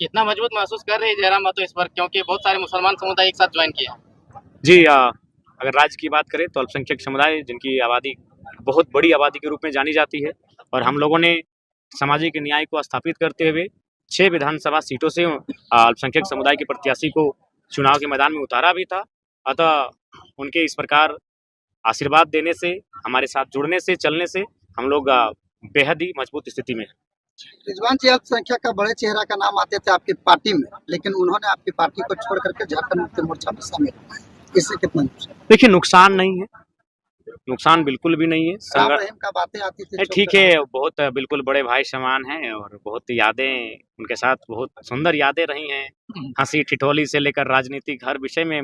कितना मजबूत महसूस कर रहे हैं जयराम महतो इस पर, क्योंकि बहुत सारे मुसलमान समुदाय एक साथ ज्वाइन किया। जी अगर राज्य की बात करें तो अल्पसंख्यक समुदाय जिनकी आबादी बहुत बड़ी आबादी के रूप में जानी जाती है और हम लोगों ने सामाजिक न्याय को स्थापित करते हुए 6 विधानसभा सीटों से अल्पसंख्यक समुदाय के प्रत्याशी को चुनाव के मैदान में उतारा भी था। अतः उनके इस प्रकार आशीर्वाद देने से, हमारे साथ जुड़ने से, चलने से हम लोग बेहद ही मजबूत स्थिति में हैं। रिजवान जी अल्पसंख्यक का बड़े चेहरा का नाम आते थे आपकी पार्टी में, लेकिन उन्होंने आपकी पार्टी को छोड़ करके झारखंड मुक्ति मोर्चा में शामिल हुआ। इससे कितना नुकसान? देखिए, नुकसान नहीं है, नुकसान बिल्कुल भी नहीं है। राम रहीम का बातें आती थी, ठीक है, बहुत बिल्कुल बड़े भाई समान हैं और बहुत यादें उनके साथ, बहुत सुंदर यादें रही हैं। हंसी ठिठोली से लेकर राजनीतिक हर विषय में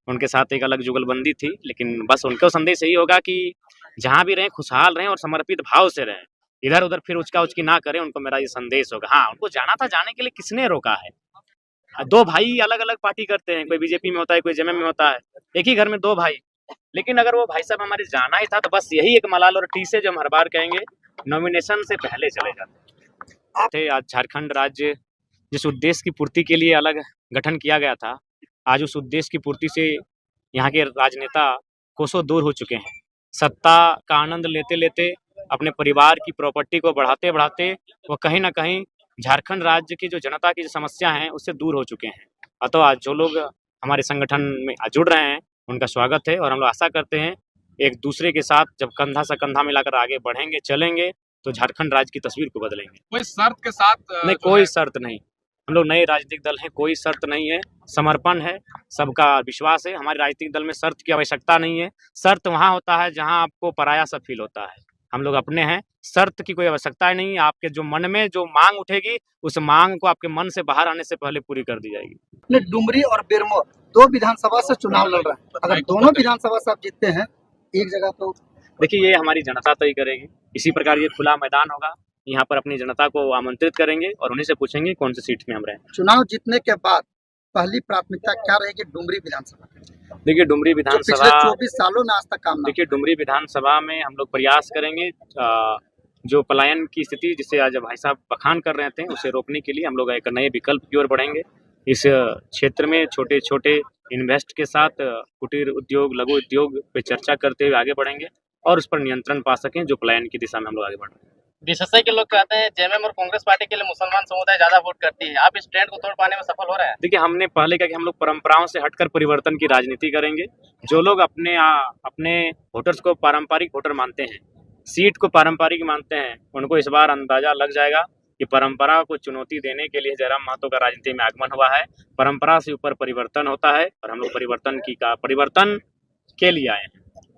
उनके साथ एक अलग जुगलबंदी थी। लेकिन बस उनका संदेश यही होगा कि जहाँ भी रहें खुशहाल रहें और समर्पित भाव से रहें, इधर उधर फिर उचका उचकी ना करें। उनको मेरा ये संदेश होगा। हाँ, उनको जाना था, जाने के लिए किसने रोका है? 2 भाई अलग अलग पार्टी करते हैं, कोई बीजेपी में होता है, कोई जेएमएम में होता है, एक ही घर में 2 भाई। लेकिन अगर वो भाई साहब हमारे जाना ही था तो बस यही एक मलाल और टीसे जो हम हर बार कहेंगे, नॉमिनेशन से पहले चले जाते। आज झारखंड राज्य जिस उद्देश्य की पूर्ति के लिए अलग गठन किया गया था, आज उस उद्देश्य की पूर्ति से यहाँ के राजनेता कोसों दूर हो चुके हैं। सत्ता का आनंद लेते लेते, अपने परिवार की प्रॉपर्टी को बढ़ाते बढ़ाते वो कहीं ना कहीं झारखंड राज्य की जो जनता की जो समस्या है उससे दूर हो चुके हैं। अतः आज जो लोग हमारे संगठन में जुड़ रहे हैं उनका स्वागत है और हम लोग आशा करते हैं एक दूसरे के साथ जब कंधा से कंधा मिलाकर आगे बढ़ेंगे, चलेंगे तो झारखंड राज्य की तस्वीर को बदलेंगे। कोई शर्त के साथ नहीं, कोई शर्त नहीं। हम लोग नए राजनीतिक दल हैं, कोई शर्त नहीं है, समर्पण है, सबका विश्वास है। हमारे राजनीतिक दल में शर्त की आवश्यकता नहीं है। शर्त वहाँ होता है जहाँ आपको पराया सा फील होता है। हम लोग अपने हैं, शर्त की कोई आवश्यकता नहीं है। आपके जो मन में जो मांग उठेगी उस मांग को आपके मन से बाहर आने से पहले पूरी कर दी जाएगी। डुमरी और बेरमो 2 विधानसभा से चुनाव लड़ रहे हैं, अगर दोनों विधानसभा से आप जीतते हैं एक जगह तो देखिए, ये हमारी जनता तय करेगी। इसी प्रकार ये खुला मैदान होगा, यहाँ पर अपनी जनता को आमंत्रित करेंगे और उन्हीं से पूछेंगे कौन सी सीट में हम रहें। चुनाव जीतने के बाद पहली प्राथमिकता क्या रहेगी डुमरी विधानसभा? देखिए, डुमरी विधानसभा 24 सालों में आज तक काम देखिए, डुमरी विधानसभा में हम लोग प्रयास करेंगे जो पलायन की स्थिति जिसे आज भाई साहब बखान कर रहे थे उसे रोकने के लिए हम लोग एक नए विकल्प की ओर बढ़ेंगे। इस क्षेत्र में छोटे छोटे इन्वेस्ट के साथ कुटीर उद्योग, लघु उद्योग पे चर्चा करते हुए आगे बढ़ेंगे और उस पर नियंत्रण पा सकें जो पलायन की दिशा में हम लोग आगे बढ़ रहे हैं। बीएसएसआई के लोग कहते हैं जेएमएम और कांग्रेस पार्टी के लिए मुसलमान समुदाय ज्यादा वोट करती है। आप इस ट्रेंड को तोड़ पाने में सफल हो रहे हैं? देखिए, हमने पहले कहा कि हम लोग परंपराओं से हटकर परिवर्तन की राजनीति करेंगे। जो लोग अपने वोटर्स को पारंपरिक वोटर मानते हैं, सीट को पारंपरिक मानते हैं, उनको इस बार अंदाजा लग जाएगा कि परंपरा को चुनौती देने के लिए जयराम महतो का राजनीति में आगमन हुआ है। परंपरा से ऊपर परिवर्तन होता है और हम लोग परिवर्तन के लिए आए हैं।